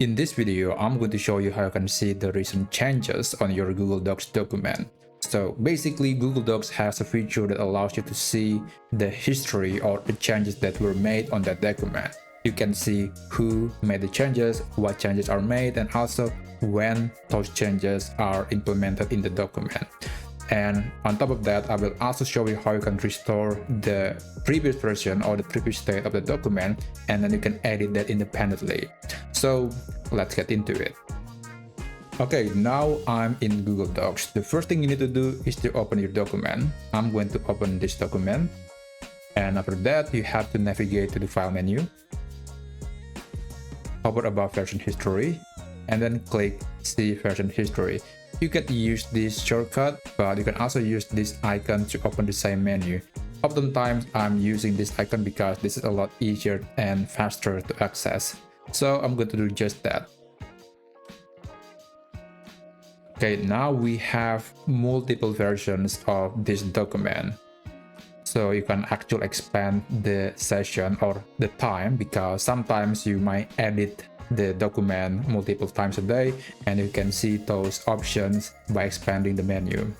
In this video, I'm going to show you how you can see the recent changes on your Google Docs document. So basically, Google Docs has a feature that allows you to see the history or the changes that were made on that document. You can see who made the changes, what changes are made, and also when those changes are implemented in the document. And on top of that, I will also show you how you can restore the previous version or the previous state of the document, and then you can edit that independently. So let's get into it. Okay, now I'm in Google Docs. The first thing you need to do is to open your document. I'm going to open this document. And after that, you have to navigate to the file menu. Hover above version history, and then click see version history. You can use this shortcut, but you can also use this icon to open the same menu. Oftentimes, I'm using this icon because this is a lot easier and faster to access. So I'm going to do just that. Okay, now we have multiple versions of this document. So you can actually expand the session or the time, because sometimes you might edit the document multiple times a day, and you can see those options by expanding the menu.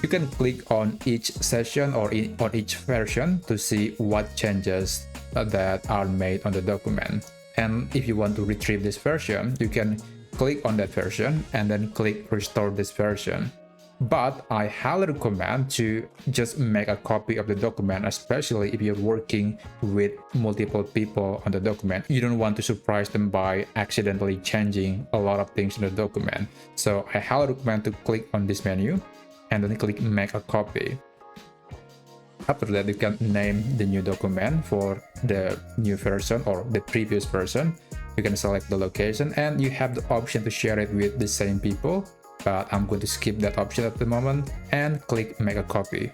You can click on each session or on each version to see what changes that are made on the document. And if you want to retrieve this version, you can click on that version and then click restore this version. But I highly recommend to just make a copy of the document, especially if you're working with multiple people on the document. You don't want to surprise them by accidentally changing a lot of things in the document. So I highly recommend to click on this menu and then click make a copy. After that, you can name the new document for the new version or the previous version. You can select the location, and you have the option to share it with the same people. But I'm going to skip that option at the moment and click make a copy.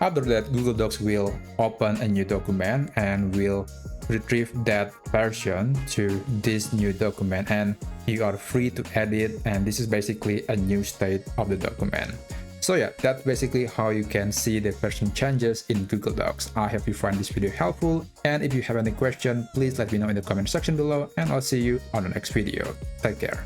After that, Google Docs will open a new document and will retrieve that version to this new document, and you are free to edit, and this is basically a new state of the document. So yeah, that's basically how you can see the version changes in Google Docs. I hope you find this video helpful, and if you have any question, please let me know in the comment section below, and I'll see you on the next video. Take care.